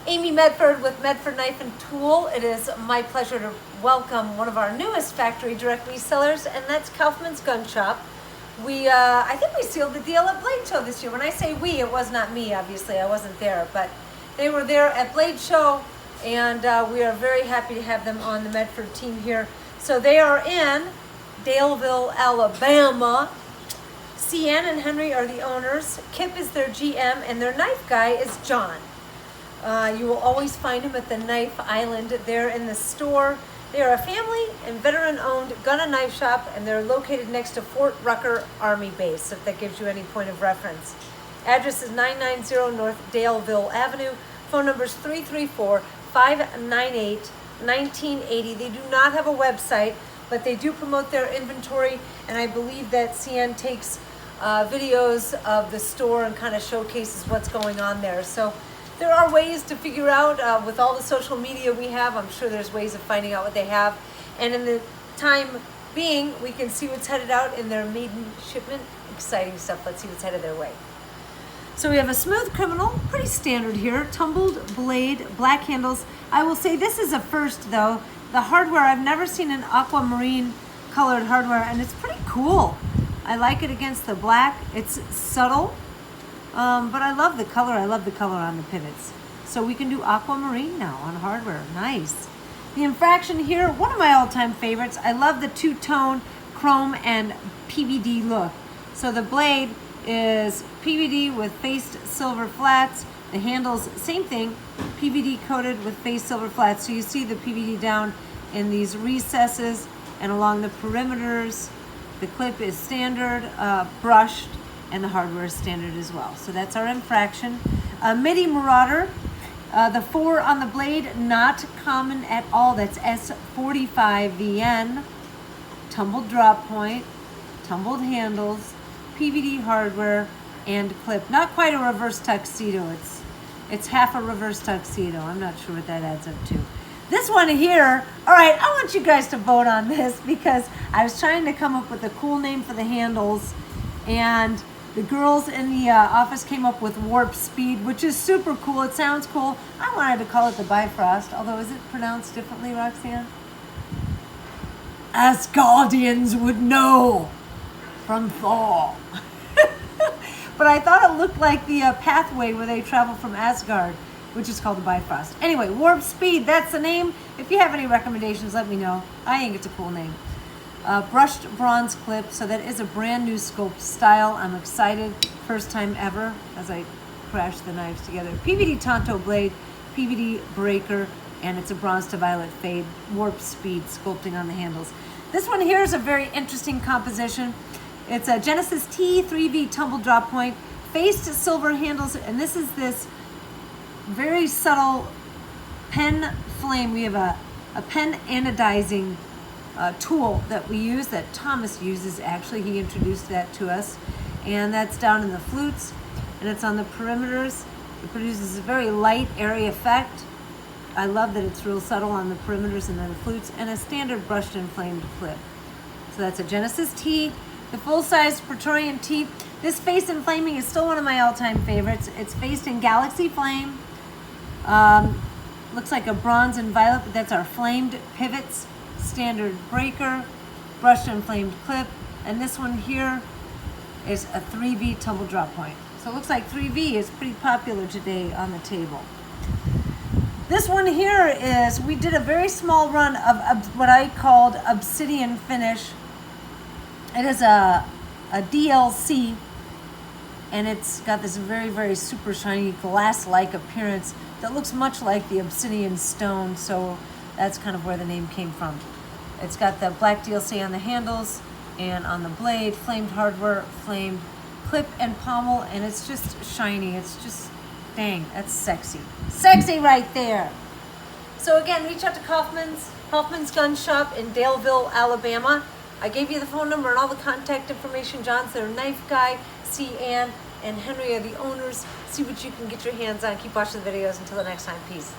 Amy Medford with Medford Knife and Tool. It is my pleasure to welcome one of our newest factory direct resellers, and that's Kaufman's Gun Shop. I think we sealed the deal at Blade Show this year. When I say we, it was not me, obviously, I wasn't there, but they were there at Blade Show, and we are very happy to have them on the Medford team here. So they are in Daleville, Alabama. Cian and Henry are the owners. Kip is their GM, and their knife guy is John. You will always find him at the Knife Island there in the store. They are a family and veteran-owned gun and knife shop, and they're located next to Fort Rucker Army Base, if that gives you any point of reference. Address is 990 North Daleville Avenue. Phone number is 334-598-1980. They do not have a website, but they do promote their inventory, and I believe that Cian takes videos of the store and kind of showcases what's going on there. So there are ways to figure out, with all the social media we have, I'm sure there's ways of finding out what they have. And in the time being, we can see what's headed out in their maiden shipment. Exciting stuff. Let's see what's headed their way. So we have a Smooth Criminal, pretty standard here. Tumbled blade, black handles. I will say this is a first though. The hardware, I've never seen an aquamarine colored hardware, and it's pretty cool. I like it against the black. It's subtle. But I love the color. I love the color on the pivots. So we can do aquamarine now on hardware. Nice. The infraction here, one of my all-time favorites. I love the two-tone chrome and PVD look. So the blade is PVD with faced silver flats. The handles, same thing, PVD coated with faced silver flats. So you see the PVD down in these recesses and along the perimeters. The clip is standard, brushed, and the hardware is standard as well. So that's our infraction. MIDI Marauder, the 4 on the blade, not common at all. That's S45VN. Tumbled drop point, tumbled handles, PVD hardware, and clip. Not quite a reverse tuxedo. It's half a reverse tuxedo. I'm not sure what that adds up to. This one here, all right, I want you guys to vote on this because I was trying to come up with a cool name for the handles, and the girls in the office came up with Warp Speed, which is super cool. It sounds cool. I wanted to call it the Bifrost, although is it pronounced differently, Roxanne? Asgardians would know from Thor. But I thought it looked like the pathway where they travel from Asgard, which is called the Bifrost. Anyway, Warp Speed, that's the name. If you have any recommendations, let me know. I think it's a cool name. Brushed bronze clip, so that is a brand new sculpt style. I'm excited, first time ever as I crash the knives together. PVD Tonto blade, PVD breaker, and it's a bronze to violet fade. Warp Speed sculpting on the handles. This one here is a very interesting composition. It's a Genesis T 3V tumble drop point, faced silver handles, and this is this very subtle pen flame. We have a pen anodizing tool that we use, that Thomas uses actually. He introduced that to us, and that's down in the flutes, and it's on the perimeters. It produces a very light, airy effect. I love that it's real subtle on the perimeters and then the flutes, and a standard brushed and flamed clip. So that's a Genesis T. The full-size Praetorian T. This face and flaming is still one of my all-time favorites. It's faced in Galaxy Flame. Looks like a bronze and violet, but that's our flamed pivots. Standard breaker, brushed and flamed clip, and this one here is a 3V tumble drop point. So it looks like 3V is pretty popular today on the table. This one here is, we did a very small run of what I called Obsidian Finish. It is a DLC, and it's got this very, very super shiny glass-like appearance that looks much like the obsidian stone, so that's kind of where the name came from. It's got the black DLC on the handles and on the blade, flamed hardware, flamed clip and pommel, and it's just shiny. It's just, dang, that's sexy. Sexy right there. So again, reach out to Kaufman's Gun Shop in Daleville, Alabama. I gave you the phone number and all the contact information. John's their knife guy. Cian and Henry are the owners. See what you can get your hands on. Keep watching the videos. Until the next time, peace.